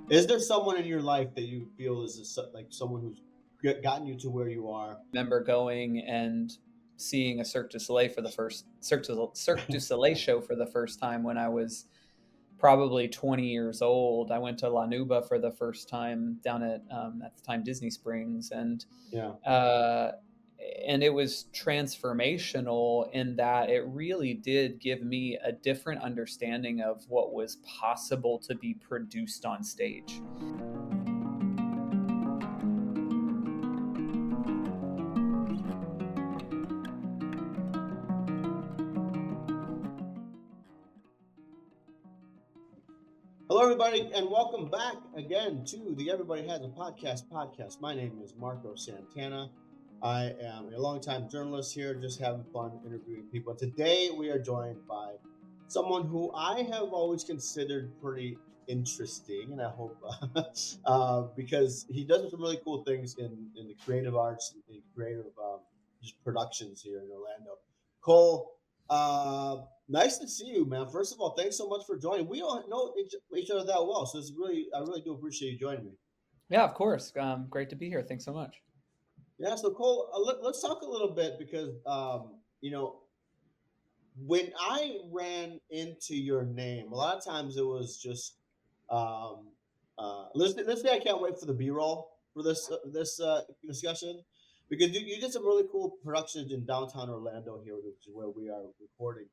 Is there someone in your life that you feel is like someone who's gotten you to where you are? Remember going and seeing a Cirque du Soleil show for the first time when I was probably 20 years old. I went to La Nuba for the first time down at the time Disney Springs, Yeah. uh, and it was transformational in that it really did give me a different understanding of what was possible to be produced on stage. Hello, everybody, and welcome back again to the Everybody Has a Podcast. My name is Marco Santana. I am a longtime journalist here, just having fun interviewing people. Today, we are joined by someone who I have always considered pretty interesting, and I hope because he does some really cool things in the creative arts and creative just productions here in Orlando. Cole, nice to see you, man. First of all, thanks so much for joining. We don't know each other that well, so I really do appreciate you joining me. Yeah, of course. Great to be here. Thanks so much. Yeah, so Cole, let's talk a little bit because when I ran into your name, a lot of times it was just um, let's say I can't wait for the B-roll for this discussion because you did some really cool productions in downtown Orlando here, which is where we are recording.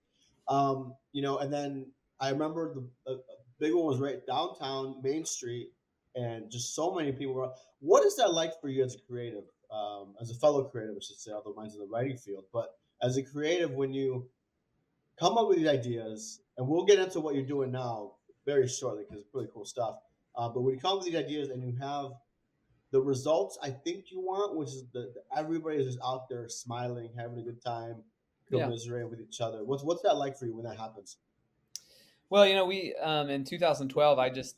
And then I remember the big one was right downtown Main Street, and just so many people were. What is that like for you as a creative, as a fellow creative, I should say, although mine's in the writing field, but as a creative when you come up with these ideas, and we'll get into what you're doing now very shortly because it's really cool stuff. But when you come up with these ideas and you have the results I think you want, which is everybody is just out there smiling, having a good time, Yeah. commiserating with each other. What's that like for you when that happens? Well, we in 2012, I just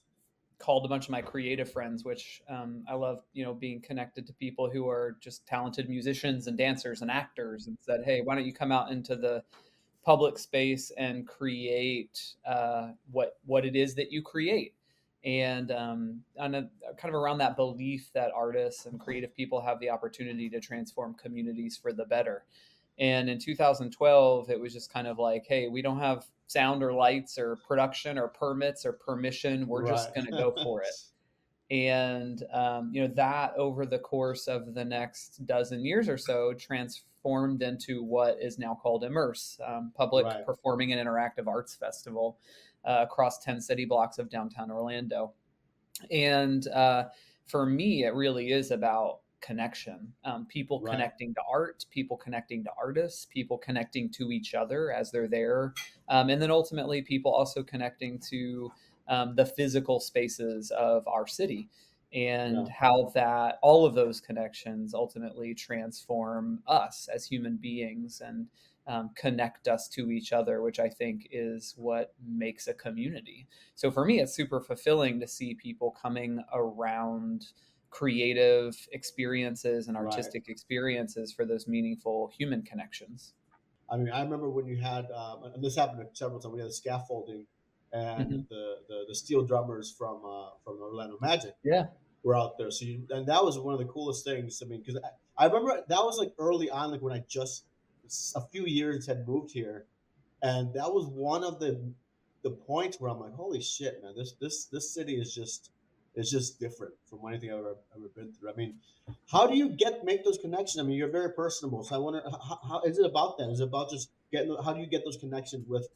called a bunch of my creative friends, which I love, being connected to people who are just talented musicians and dancers and actors, and said, "Hey, why don't you come out into the public space and create what it is that you create?" And kind of around that belief that artists and creative people have the opportunity to transform communities for the better. And in 2012, it was just kind of like, hey, we don't have sound or lights or production or permits or permission. We're just Right. going to go for it. And that over the course of the next dozen years or so transformed into what is now called Immerse, Public Right. Performing and Interactive Arts Festival, across 10 city blocks of downtown Orlando. And for me, it really is about connection. People Right. connecting to art, people connecting to artists, people connecting to each other as they're there. And then ultimately, people also connecting to the physical spaces of our city, and Yeah. how that all of those connections ultimately transform us as human beings and connect us to each other, which I think is what makes a community. So for me, it's super fulfilling to see people coming around creative experiences and Right. artistic experiences for those meaningful human connections. I mean, I remember when you had, and this happened several times. We had the scaffolding and Hmm. the steel drummers from Orlando Magic Yeah. were out there. And that was one of the coolest things. I mean, because I remember that was like early on, like when I just a few years had moved here, and that was one of the points where I'm like, holy shit, man, this city is just different from anything I've ever been through. I mean, how do you make those connections? I mean, you're very personable, so I wonder how is it about that? Is it about just getting? How do you get those connections with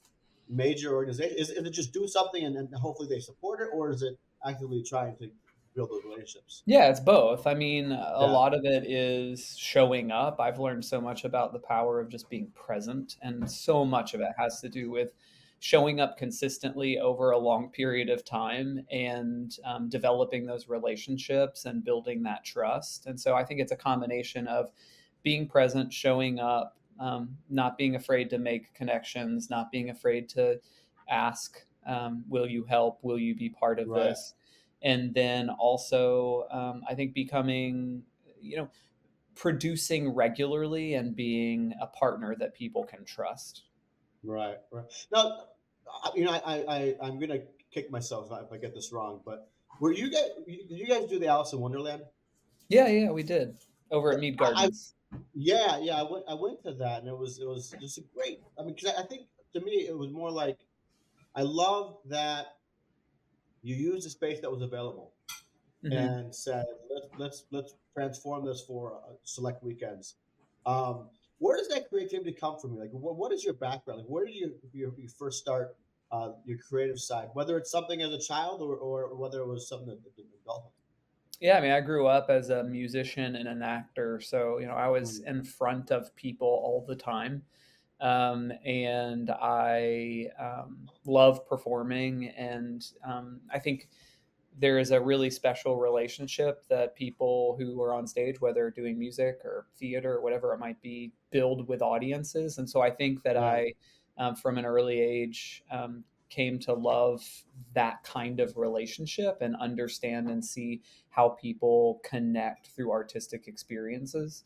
major organizations? Is it just do something and hopefully they support it, or is it actively trying to build those relationships? Yeah, it's both. I mean, a Yeah, lot of it is showing up. I've learned so much about the power of just being present, and so much of it has to do with showing up consistently over a long period of time, and developing those relationships and building that trust. And so I think it's a combination of being present, showing up, not being afraid to make connections, not being afraid to ask, will you help? Will you be part of right, this? And then also, I think becoming, producing regularly and being a partner that people can trust. right. Now, I'm gonna kick myself if I get this wrong, but Were you guys? Did you guys do the Alice in Wonderland? Yeah, yeah, we did over at Mead I Gardens. Yeah, yeah. I went to that, and it was just a great. I mean, because I think to me it was more like I love that you used the space that was available Hmm. and said, let's transform this for select weekends. Um, where does that creativity come from? Like, what is your background? Like, where did you first start your creative side? Whether it's something as a child or whether it was something that in adulthood. Yeah, I mean, I grew up as a musician and an actor, so I was Mm, in front of people all the time, and I love performing, and I think there is a really special relationship that people who are on stage, whether doing music or theater or whatever it might be, build with audiences. And so I think that right. I, from an early age, came to love that kind of relationship and understand and see how people connect through artistic experiences.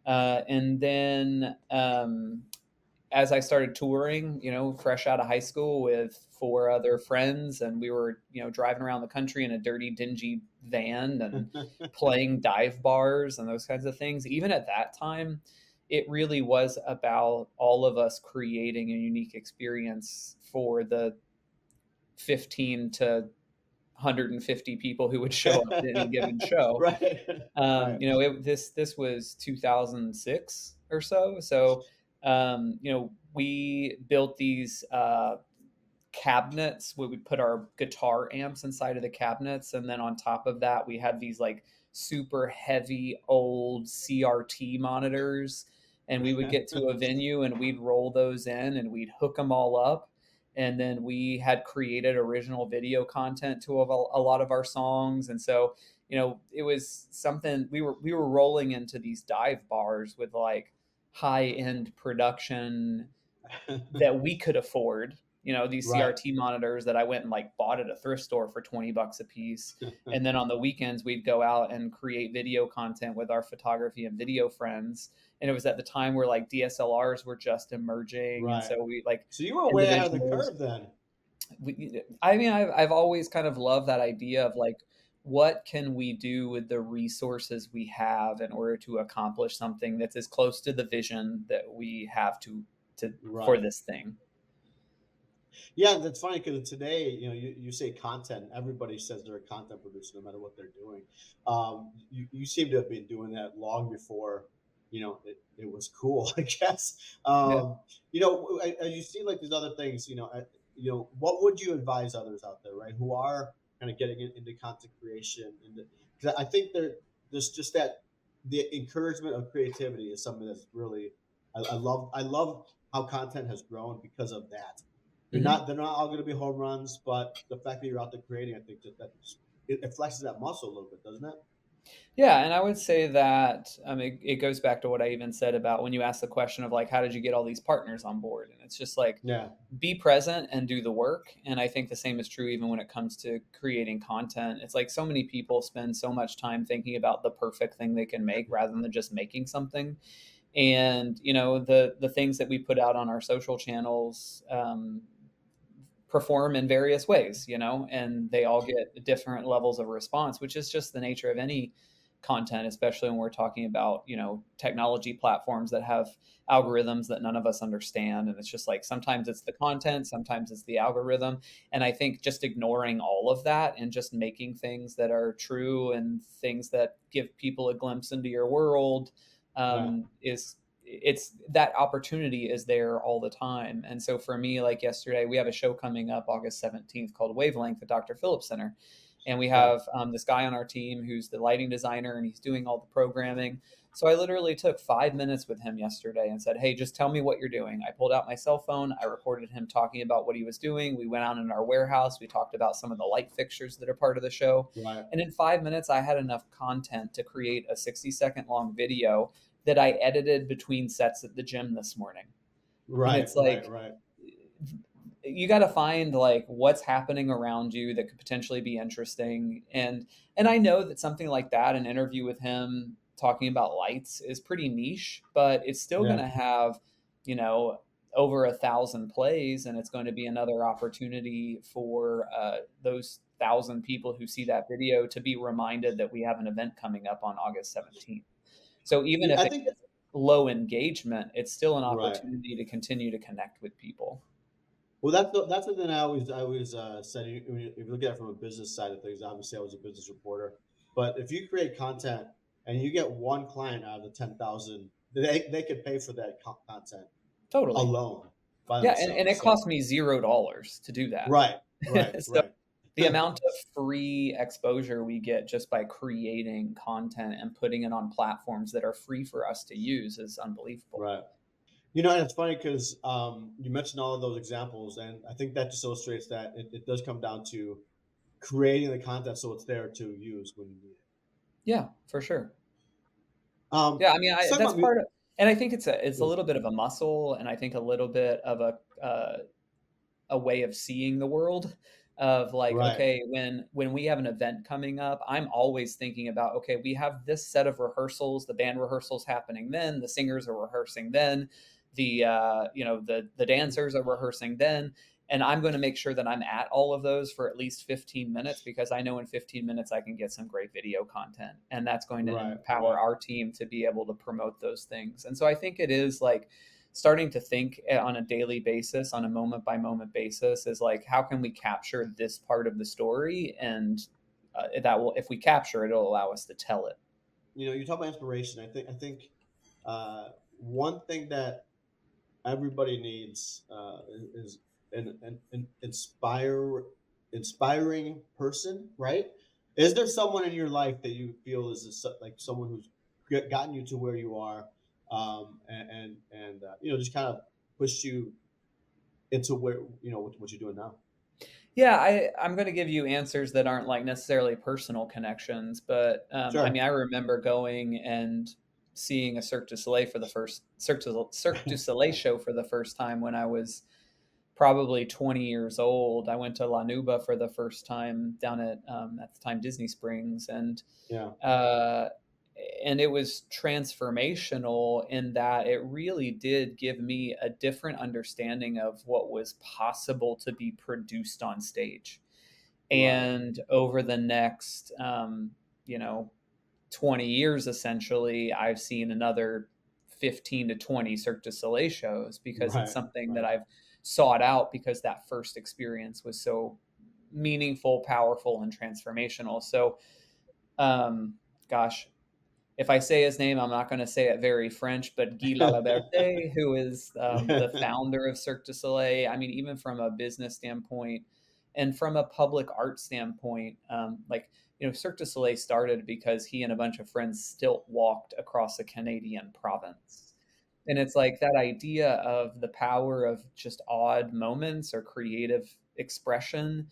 And then as I started touring, fresh out of high school with four other friends, and we were, driving around the country in a dirty, dingy van and playing dive bars and those kinds of things. Even at that time, it really was about all of us creating a unique experience for the 15 to 150 people who would show up at any given show. Right. Right. This was 2006 or so. So, we built these cabinets where we put our guitar amps inside of the cabinets, and then on top of that, we had these like super heavy old CRT monitors. And we would get to a venue and we'd roll those in and we'd hook them all up. And then we had created original video content to a lot of our songs. And so, it was something we were rolling into these dive bars with like high end production that we could afford. These Right. CRT monitors that I went and like bought at a thrift store for 20 bucks a piece. And then on the weekends, we'd go out and create video content with our photography and video friends. And it was at the time where like DSLRs were just emerging. And Right. so we like So you were way ahead of the individuals. curve then. I mean, I've always kind of loved that idea of like, what can we do with the resources we have in order to accomplish something that's as close to the vision that we have to for Right. this thing. Yeah, that's funny because today, you say content. Everybody says they're a content producer, no matter what they're doing. You seem to have been doing that long before, it was cool, I guess. Yeah. As you see, like these other things, what would you advise others out there, right, who are kind of getting into content creation? Because I think there's just that the encouragement of creativity is something that's really, I love. I love how content has grown because of that. Hmm. They're not all going to be home runs, but the fact that you're out there creating, I think it flexes that muscle a little bit, doesn't it? Yeah, and I would say that it goes back to what I even said about when you ask the question of like, how did you get all these partners on board? And it's just like, Yeah. be present and do the work. And I think the same is true even when it comes to creating content. It's like so many people spend so much time thinking about the perfect thing they can make rather than just making something. And the things that we put out on our social channels, perform in various ways, and they all get different levels of response, which is just the nature of any content, especially when we're talking about, technology platforms that have algorithms that none of us understand. And it's just like sometimes it's the content, sometimes it's the algorithm. And I think just ignoring all of that and just making things that are true and things that give people a glimpse into your world, Yeah. is it's that opportunity is there all the time. And so for me, like yesterday, we have a show coming up August 17th called Wavelength at Dr. Phillips Center. And we Yeah. have this guy on our team who's the lighting designer and he's doing all the programming. So I literally took 5 minutes with him yesterday and said, hey, just tell me what you're doing. I pulled out my cell phone. I recorded him talking about what he was doing. We went out in our warehouse. We talked about some of the light fixtures that are part of the show. Right. And in 5 minutes, I had enough content to create a 60-second long video that I edited between sets at the gym this morning. And Right. it's Right. like, Right. you got to find like what's happening around you that could potentially be interesting. And I know that something like that, an interview with him talking about lights, is pretty niche, but it's still going Yeah. to have, you know over 1,000 plays, and it's going to be another opportunity for those 1,000 people who see that video to be reminded that we have an event coming up on August 17th. So even Yeah, if I it think gets low engagement, it's still an right. opportunity to continue to connect with people. Well, that's the thing I always said. If you look at it from a business side of things, obviously I was a business reporter, but if you create content and you get one client out of the 10,000, they could pay for that content Totally. alone by Yeah, and themselves. it So cost me $0 to do that. right, right, So right. the amount of free exposure we get just by creating content and putting it on platforms that are free for us to use is unbelievable. Right. And it's funny because you mentioned all of those examples, and I think that just illustrates that it does come down to creating the content so it's there to use when you need it. Yeah, for sure. Um, Yeah, I mean, let's talk that's about mu- part of, and I think it's a little bit of a muscle, and I think a little bit of a way of seeing the world of like, right, okay, when we have an event coming up, I'm always thinking about, okay, we have this set of rehearsals, the band rehearsals happening then, the singers are rehearsing then, the dancers are rehearsing then, and I'm going to make sure that I'm at all of those for at least 15 minutes, because I know in 15 minutes I can get some great video content, and that's going to right, empower right. our team to be able to promote those things. And so I think it is like starting to think on a daily basis, on a moment by moment basis, is like, how can we capture this part of the story? And that will, if we capture it, it'll allow us to tell it. You talk about inspiration. I think one thing that everybody needs is an inspiring person, right? Is there someone in your life that you feel is like someone who's gotten you to where you are, and just kind of pushed you into where what you're doing now? Yeah, I'm going to give you answers that aren't like necessarily personal connections, but I mean, Sure. I remember going and seeing a Cirque du Soleil show for the first time when I was probably 20 years old. I went to La Nuba for the first time down at the time Disney Springs, Yeah. uh, and it was transformational in that it really did give me a different understanding of what was possible to be produced on stage. Right. And over the next, you know, 20 years, essentially, I've seen another 15 to 20 Cirque du Soleil shows because it's Right. something that Right. I've sought out because that first experience was so meaningful, powerful, and transformational. So, um, gosh, if I say his name, I'm not going to say it very French, but Guy Laliberte, who is the founder of Cirque du Soleil. I mean, even from a business standpoint and from a public art standpoint, Cirque du Soleil started because he and a bunch of friends stilt walked across a Canadian province. And it's like that idea of the power of just odd moments or creative expression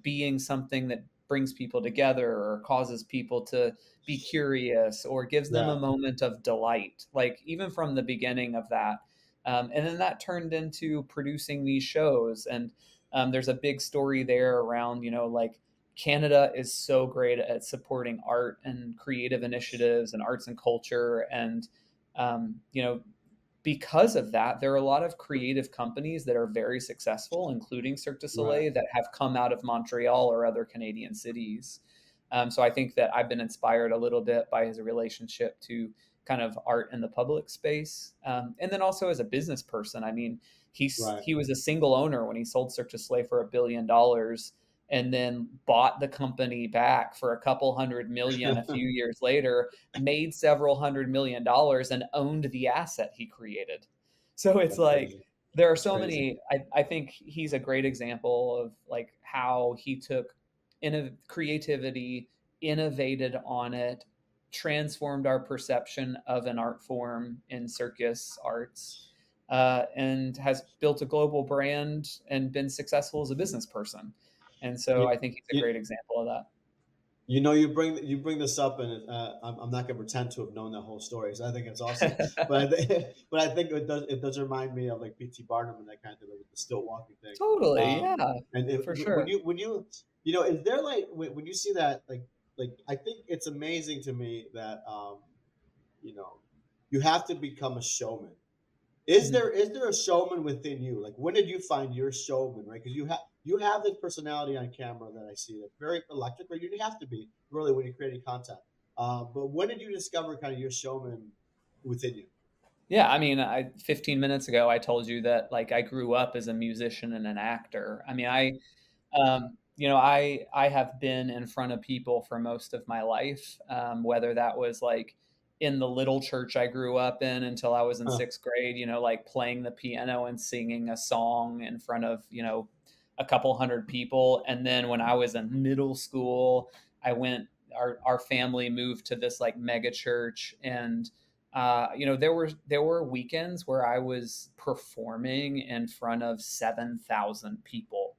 being something that brings people together or causes people to be curious or gives them a Yeah. moment of delight, like even from the beginning of that. And then that turned into producing these shows. And there's a big story there around, like Canada is so great at supporting art and creative initiatives and arts and culture. And, you know, because of that, there are a lot of creative companies that are very successful, including Cirque du Right. Soleil, that have come out of Montreal or other Canadian cities. So I think that I've been inspired a little bit by his relationship to kind of art in the public space, and then also as a business person. I mean, Right. he was a single owner when he sold Cirque du Soleil for $1 billion, and then bought the company back for a couple hundred million a few years later, made several $100 million, and owned the asset he created. So it's That's like crazy. there are That's so crazy. many. I think he's a great example of like how he took creativity, innovated on it, transformed our perception of an art form in circus arts, and has built a global brand and been successful as a business person. And so You, I think he's a you, great example of that. you bring this up, and I'm not going to pretend to have known that whole story. So I think it's awesome, but I think it does remind me of like P.T. Barnum and that kind of with the stilt walking thing. Totally, Um, yeah, and for when sure. you is there like when you see that like I think it's amazing to me that you know you have to become a showman Mhm. Is there a showman within you? Like, when did you find your showman, right? Because you have this personality on camera that I see that's very electric, right? You have to be really when you're creating content. But when did you discover kind of your showman within you? Yeah, I mean, 15 minutes ago, I told you that, like, I grew up as a musician and an actor. I mean, I have been in front of people for most of my life, whether that was, like, in the little church I grew up in until I was in Huh, 6th grade, like, playing the piano and singing a song in front of, a couple hundred people, and then when I was in middle school, I went our family moved to this, like, mega church, and, there were weekends where I was performing in front of 7,000 people.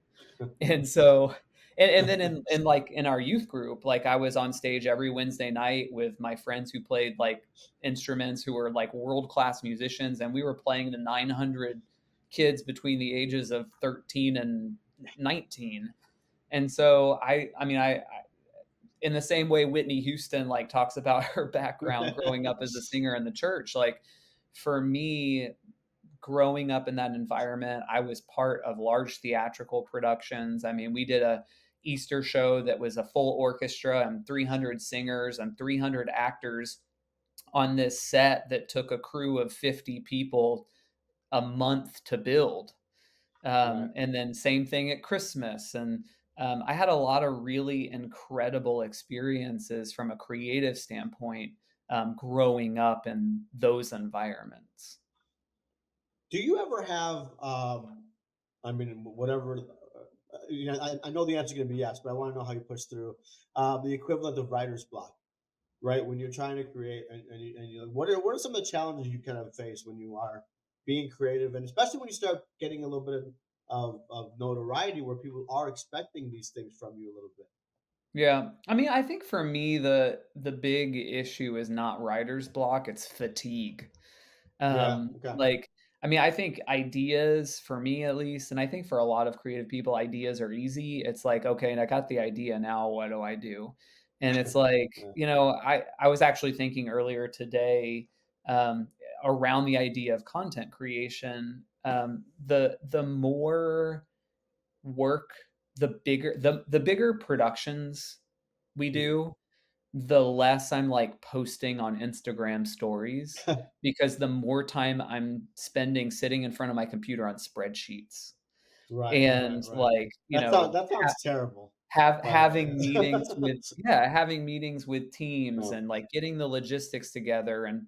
And so and then in our youth group, like, I was on stage every Wednesday night with my friends who played, like, instruments, who were, like, world-class musicians, and we were playing to 900 kids between the ages of 13 and 19. And so I mean, I in the same way Whitney Houston, like, talks about her background growing up as a singer in the church, like, for me, growing up in that environment, I was part of large theatrical productions. I mean, we did a Easter show that was a full orchestra and 300 singers and 300 actors on this set that took a crew of 50 people a month to build. right. And then same thing at Christmas. And I had a lot of really incredible experiences from a creative standpoint, growing up in those environments. Do you ever have, I mean, whatever, I know the answer is going to be yes, but I want to know how you push through the equivalent of writer's block, right? When you're trying to create, what are some of the challenges you kind of face when you are being creative, and especially when you start getting a little bit of notoriety where people are expecting these things from you a little bit? Yeah. I mean, I think for me, the big issue is not writer's block, it's fatigue. Yeah. Okay. Like, I mean, I think ideas, for me at least, and I think for a lot of creative people, ideas are easy. It's like, okay, and I got the idea, now what do I do? And it's like, Yeah. I was actually thinking earlier today, um, around the idea of content creation. The more work, the bigger productions we Mhm. do, the less I'm, like, posting on Instagram stories, because the more time I'm spending sitting in front of my computer on spreadsheets, Right. Right. and, Right. like, That sounds terrible. By the having meetings with way. having meetings with teams, No. and, like, getting the logistics together, and,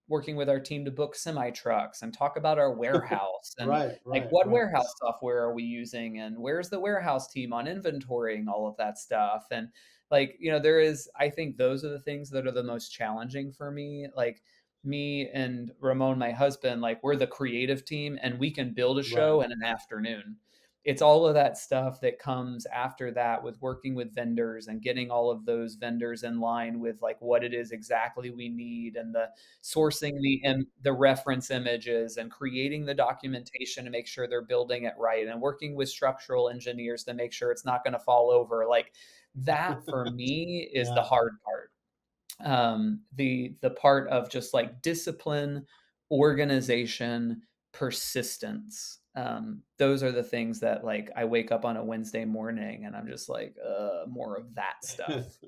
working with our team to book semi trucks and talk about our warehouse, and, Right. like, Right. what Right. warehouse software are we using, and where's the warehouse team on inventorying all of that stuff, and, like, there is I think those are the things that are the most challenging for me, like, me and Ramon, my husband, like, we're the creative team, and we can build a Right. show in an afternoon. It's all of that stuff that comes after that, with working with vendors and getting all of those vendors in line with, like, what it is exactly we need, and the sourcing the reference images, and creating the documentation to make sure they're building it right, and working with structural engineers to make sure it's not going to fall over. Like, that for me is the Yeah. hard part. The part of just, like, discipline, organization, persistence. Those are the things that, like, I wake up on a Wednesday morning and I'm just like, more of that stuff.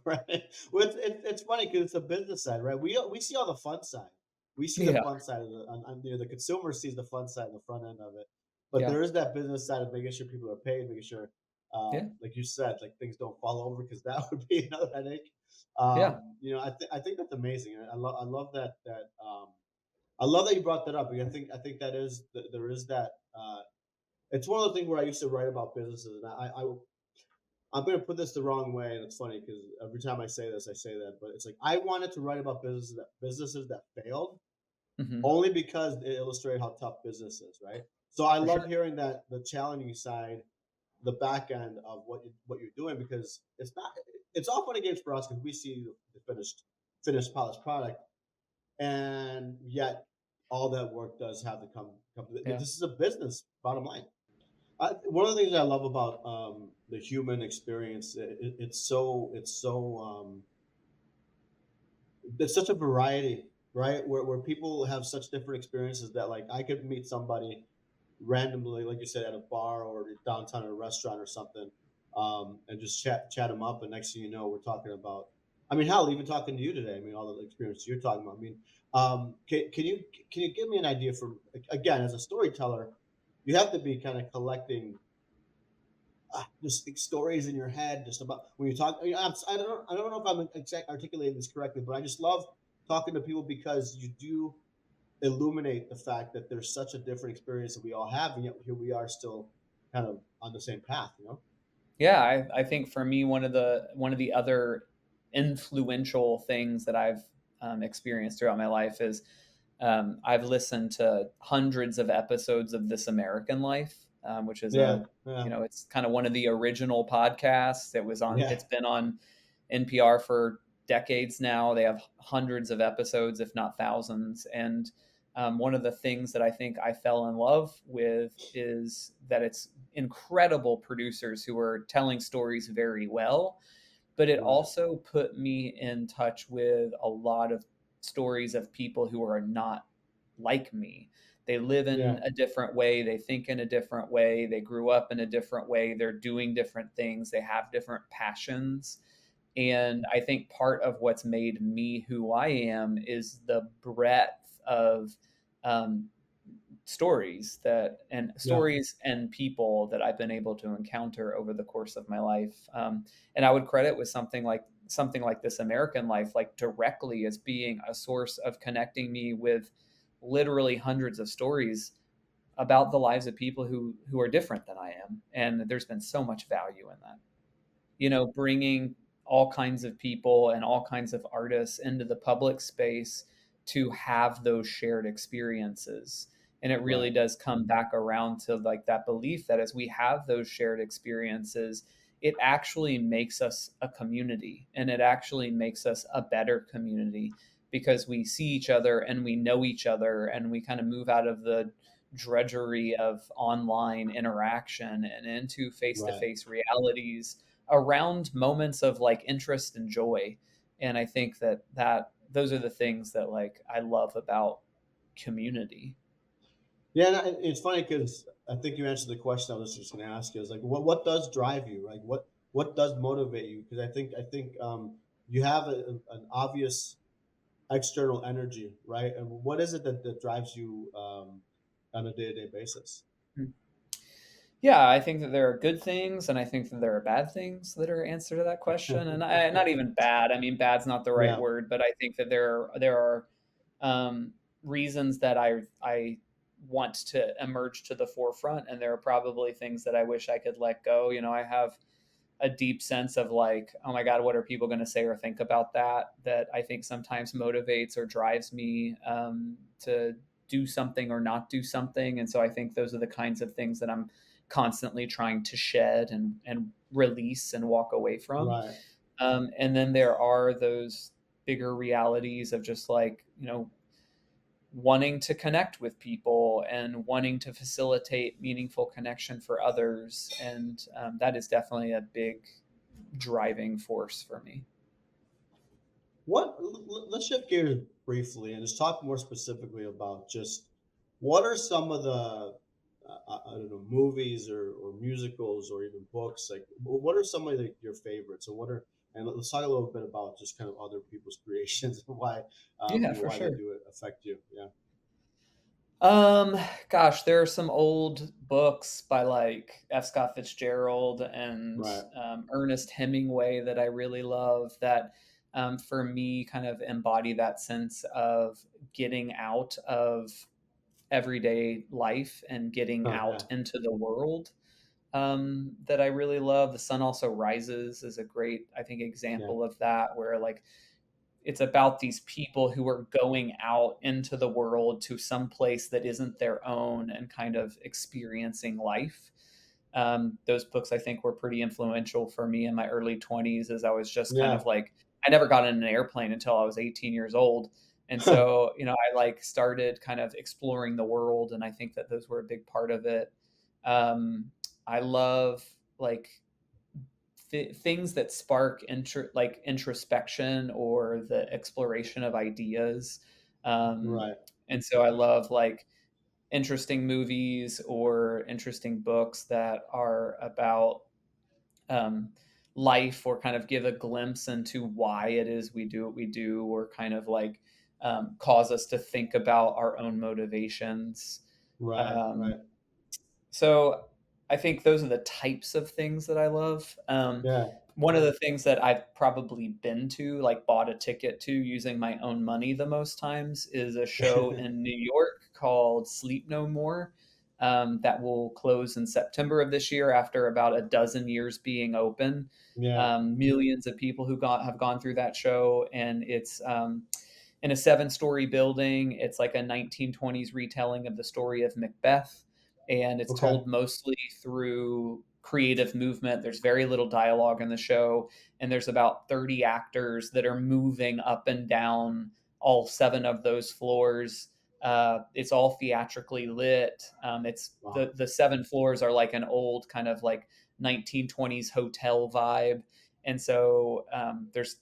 Right. Well, it's funny because it's a business side, right? We see all the fun side. We see the Yeah, fun side of the consumer sees the fun side, the front end of it. But yeah, there is that business side of making sure people are paid, making sure, yeah, like you said, like things don't fall over because that would be another headache. yeah. I think that's amazing. I love I love that you brought that up because I think that there is that. It's one of the things where I used to write about businesses, and I'm going to put this the wrong way, and it's funny because every time I say this, I say that, but it's like I wanted to write about businesses that failed Mhm. only because it illustrated how tough business is, right? So I For sure. love hearing that the challenging side, the back end of what you're doing, because it's all fun and games for us because we see the finished polished product, and yet all that work does have to come. Yeah. This is a business, bottom line. One of the things I love about the human experience, it's so it's such a variety. right? Where people have such different experiences that like I could meet somebody randomly, like you said, at a bar or downtown at a restaurant or something, and just chat them up. And next thing you know, we're talking about. I mean, hell, even talking to you today. I mean, all the experiences you're talking about. I mean, can you give me an idea from again as a storyteller? You have to be kind of collecting just stories in your head, just about when you talk. I don't know if I'm articulating this correctly, but I just love talking to people because you do illuminate the fact that there's such a different experience that we all have, and yet here we are still kind of on the same path, you know? Yeah, I think for me, one of the other influential things that I've experienced throughout my life is I've listened to hundreds of episodes of This American Life, which is Yeah, a yeah, it's kind of one of the original podcasts. yeah, It's been on NPR for decades now. They have hundreds of episodes, if not thousands. And one of the things that I think I fell in love with is that it's incredible producers who are telling stories very well, but it right, also put me in touch with a lot of stories of people who are not like me. They live in yeah, a different way, they think in a different way, they grew up in a different way, they're doing different things, they have different passions. And I think part of what's made me who I am is the breadth of um, yeah, stories and people that I've been able to encounter over the course of my life. And I would credit with something like This American Life, like directly as being a source of connecting me with literally hundreds of stories about the lives of people who are different than I am. And there's been so much value in that, bringing all kinds of people and all kinds of artists into the public space to have those shared experiences. And it really right, does come back around to like that belief that as we have those shared experiences, it actually makes us a community, and it actually makes us a better community because we see each other and we know each other, and we kind of move out of the drudgery of online interaction and into right. face-to-face realities around moments of like interest and joy. And I think that those are the things that like I love about community. Yeah, and it's funny because I think you answered the question I was just going to ask you. Is like, what does drive you? Like, what does motivate you? Because I think you have an obvious external energy, right? And what is it that drives you on a day to day basis? Yeah, I think that there are good things, and I think that there are bad things that are answer to that question. And not even bad. I mean, bad's not the right Yeah, word, but I think that there are reasons that I want to emerge to the forefront, and there are probably things that I wish I could let go. I have a deep sense of like, oh my God, what are people going to say or think about that I think sometimes motivates or drives me to do something or not do something. And so I think those are the kinds of things that I'm constantly trying to shed and release and walk away from. right. And then there are those bigger realities of just like, wanting to connect with people and wanting to facilitate meaningful connection for others. And that is definitely a big driving force for me. Let's shift gears briefly and just talk more specifically about just what are some of the I don't know, movies or musicals or even books, like what are some of your favorites, and what are, and let's talk a little bit about just kind of other people's creations and why Yeah, for why they sure. do it affect you. Yeah, Um, Gosh, there are some old books by like F. Scott Fitzgerald and right, Ernest Hemingway that I really love that for me kind of embody that sense of getting out of everyday life and getting oh out yeah, into the world that I really love. The Sun Also Rises is a great, I think, yeah, example of that, where like it's about these people who are going out into the world to some place that isn't their own and kind of experiencing life. Those books I think were pretty influential for me in my early 20s, as I was just kind yeah, of like, I never got in an airplane until I was 18 years old. And so, I like started kind of exploring the world, and I think that those were a big part of it. I love like things that spark like introspection or the exploration of ideas. Um, Right. and so I love like interesting movies or interesting books that are about um, life, or kind of give a glimpse into why it is we do what we do, or kind of like cause us to think about our own motivations. Right. Um, Right. so I think those are the types of things that I love. Yeah. One of the things that I've probably been to, like bought a ticket to using my own money the most times, is a show in New York called Sleep No More, that will close in September of this year after about a dozen years being open. Yeah. Millions of people have gone through that show, and it's in a seven-story building. It's like a 1920s retelling of the story of Macbeth, and it's Okay. told mostly through creative movement. There's very little dialogue in the show, and there's about 30 actors that are moving up and down all seven of those floors. It's all theatrically lit. It's Wow. the seven floors are like an old kind of like 1920s hotel vibe, and so there's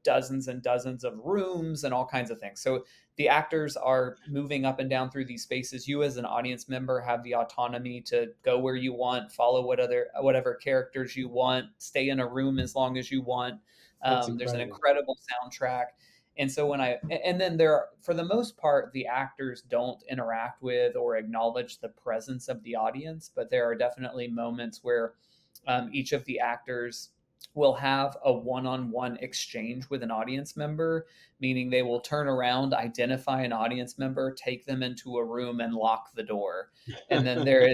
dozens and dozens of rooms and all kinds of things. So the actors are moving up and down through these spaces. You as an audience member have the autonomy to go where you want, follow whatever characters you want, stay in a room as long as you want. That's There's an incredible. incredible soundtrack. And so and then for the most part, the actors don't interact with or acknowledge the presence of the audience, but there are definitely moments where each of the actors will have a one-on-one exchange with an audience member, meaning they will turn around, identify an audience member, take them into a room, and lock the door. And then there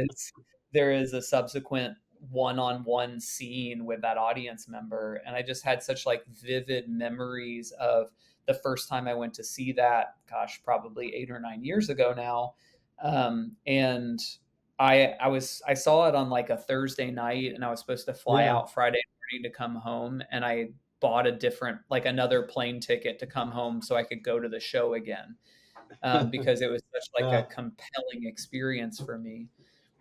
is a subsequent one-on-one scene with that audience member. And I just had such like vivid memories of the first time I went to see that, gosh, probably 8 or 9 years ago now. And I saw it on like a Thursday night, and I was supposed to fly Yeah. out Friday morning to come home, and I bought another plane ticket to come home so I could go to the show again, because it was such like a Yeah. compelling experience for me.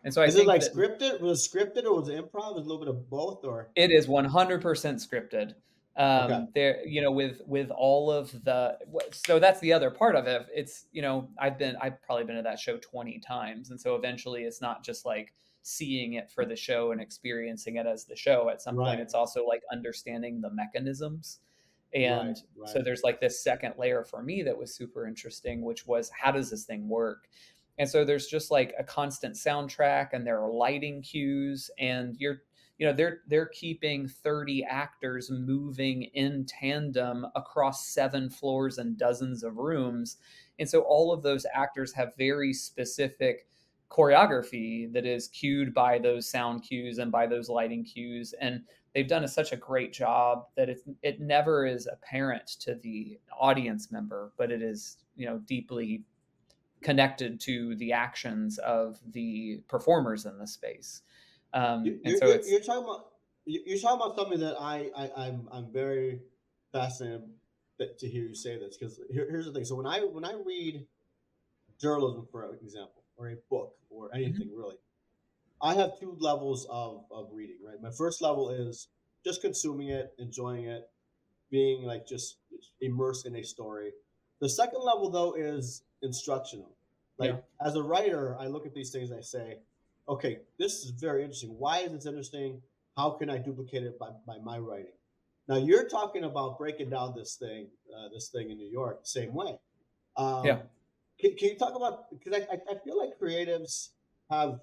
And so I Is it think like that scripted? Was it scripted or was it improv? Was it a little bit of both or? it is 100% scripted. Okay. There, with all of so that's the other part of it. It's, I've probably been to that show 20 times. And so eventually it's not just like seeing it for the show and experiencing it as the show. At some point, Right. it's also like understanding the mechanisms. Right. And Right. so there's like this second layer for me that was super interesting, which was, how does this thing work? And so there's just like a constant soundtrack, and there are lighting cues, and they're keeping 30 actors moving in tandem across seven floors and dozens of rooms. And so all of those actors have very specific choreography that is cued by those sound cues and by those lighting cues. And they've done such a great job that it never is apparent to the audience member, but it is, deeply connected to the actions of the performers in the space. And so it's You're talking about you're talking about something that I'm very fascinated to hear you say this because here's the thing. So when I read journalism, for example, or a book or Mhm. anything really, I have two levels of reading. Right, my first level is just consuming it, enjoying it, being like just immersed in a story. The second level though is instructional. Yeah, Like as a writer, I look at these things and I say, okay, this is very interesting. Why is this interesting? How can I duplicate it by my writing? Now you're talking about breaking down this thing in New York the same way. yeah, Um, can you talk about because I feel like creatives have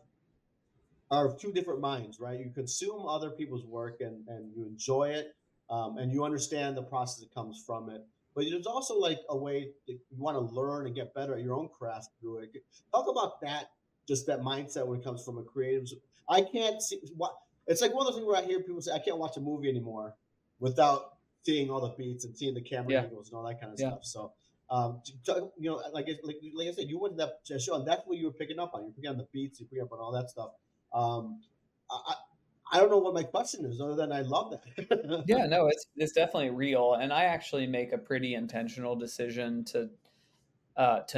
are of two different minds, right? You consume other people's work and you enjoy it, and you understand the process that comes from it. But there's also like a way that you want to learn and get better at your own craft through it. Talk about that, just that mindset when it comes from a creative. I can't see what it's like. One of those things where I hear people say, "I can't watch a movie anymore without seeing all the beats and seeing the camera yeah, angles and all that kind of yeah. stuff." So, like I said, you went to that show, and that's what you were picking up on. You're picking on the beats, you're picking up on all that stuff. Um, I, I don't know what my question is other than I love Yeah, that. no, it's definitely real, and I actually make a pretty intentional decision to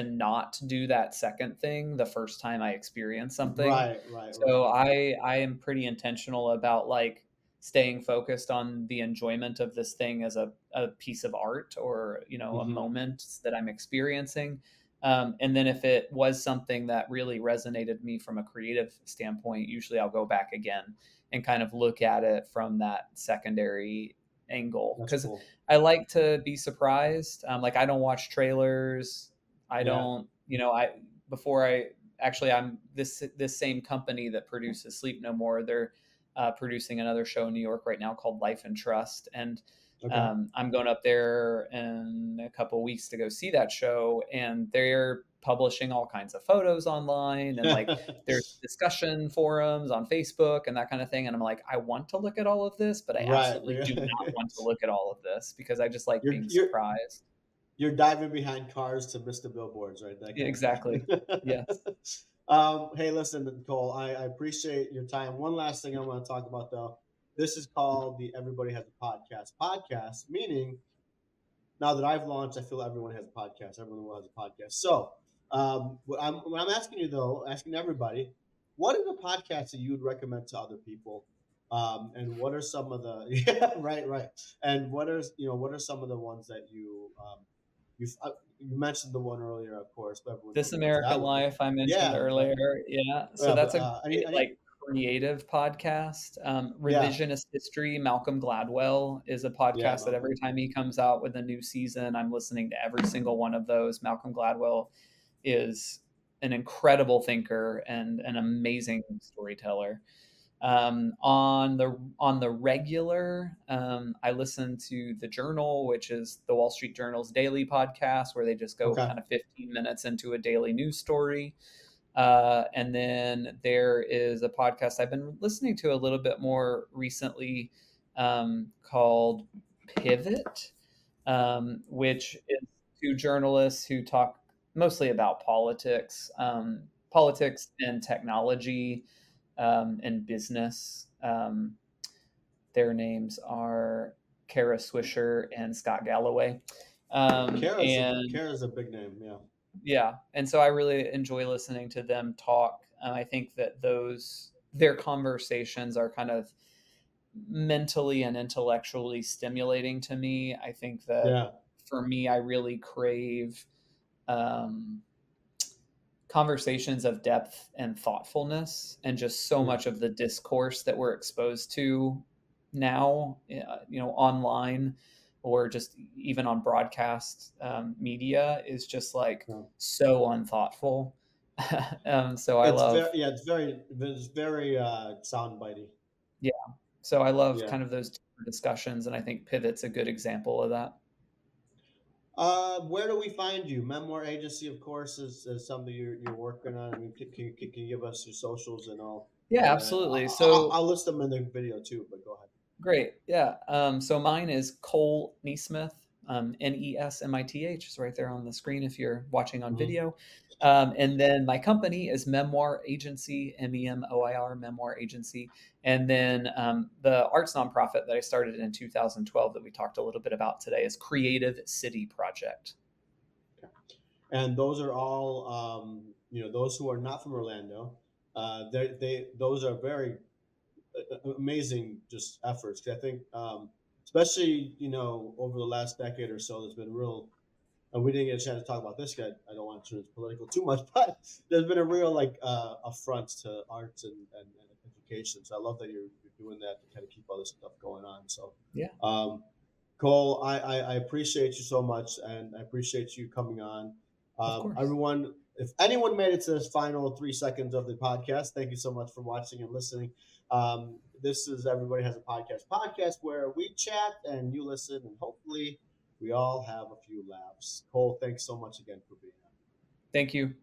not do that second thing the first time I experience something. Right, right, right. So I am pretty intentional about like staying focused on the enjoyment of this thing as a piece of art, or a Hmm. moment that I'm experiencing. And then if it was something that really resonated me from a creative standpoint, usually I'll go back again and kind of look at it from that secondary angle, That's because cool. I like to be surprised. Like, I don't watch trailers. I Yeah. don't, I before I actually, I'm this same company that produces Sleep No More. They're producing another show in New York right now called Life and Trust, and Okay. I'm going up there in a couple of weeks to go see that show, and they're publishing all kinds of photos online, and like there's discussion forums on Facebook and that kind of thing. And I'm like, I want to look at all of this, but I Right. absolutely do not want to look at all of this because I just like you're being you're surprised. you're diving behind cars to miss the billboards, right? That Yeah, kind exactly. of Yes. thing. Hey, listen, Nicole, I appreciate your time. One last thing I want to talk about, though. This is called the Everybody Has a Podcast, meaning now that I've launched, I feel everyone has a podcast. Everyone will has a podcast. So, what I'm asking you though, asking everybody, what is a podcast that you would recommend to other people? And what are some of the yeah, right, right. And what are some of the ones that you mentioned the one earlier, of course, but everyone This knows that American one. Life I mentioned Yeah, but earlier. Yeah. So yeah, but that's a any great, any like, creative podcast. yeah, Revisionist History, Malcolm Gladwell is a yeah, podcast that every Malcolm. time he comes out with a new season, I'm listening to every single one of those. Malcolm Gladwell is an incredible thinker and an amazing storyteller. On the regular, I listen to the Journal, which is the Wall Street Journal's daily podcast, where they just go Okay, kind of 15 minutes into a daily news story. And then there is a podcast I've been listening to a little bit more recently, called Pivot, which is two journalists who talk mostly about politics and technology, and business. Their names are Kara Swisher and Scott Galloway. And Kara's a big name. Yeah, yeah, and so I really enjoy listening to them talk. I think that their conversations are kind of mentally and intellectually stimulating to me. I think that yeah, for me, I really crave um, conversations of depth and thoughtfulness, and just so yeah. much of the discourse that we're exposed to now, online, or just even on broadcast media, is just like Yeah. so unthoughtful. So I It's love, very, yeah, it's very soundbitey. yeah, so I love Yeah. kind of those deeper discussions, and I think Pivot's a good example of that. Where do we find you? Memoir Agency, of course, is something you're working on. I mean, can you give us your socials and all? Yeah, And absolutely. I'll list them in the video too. But go ahead. Great. Yeah. So mine is Cole NeSmith, NeSmith. It's right there on the screen if you're watching on Hmm. video. And then my company is Memoir Agency, MEMOIR, Memoir Agency. And then the arts nonprofit that I started in 2012 that we talked a little bit about today is Creative City Project. And those are all those who are not from Orlando. Those are very amazing just efforts. 'Cause I think especially over the last decade or so, there's been real and we didn't get a chance to talk about this guy. I don't want to turn it political too much, but there's been a real affront to arts and education. So I love that you're doing that to kind of keep all this stuff going on. So, Yeah, um, Cole, I appreciate you so much, and I appreciate you coming on. of course. Everyone, if anyone made it to this final 3 seconds of the podcast, thank you so much for watching and listening. This is Everybody Has a Podcast where we chat and you listen, and hopefully we all have a few laughs. Cole, thanks so much again for being on. Thank you.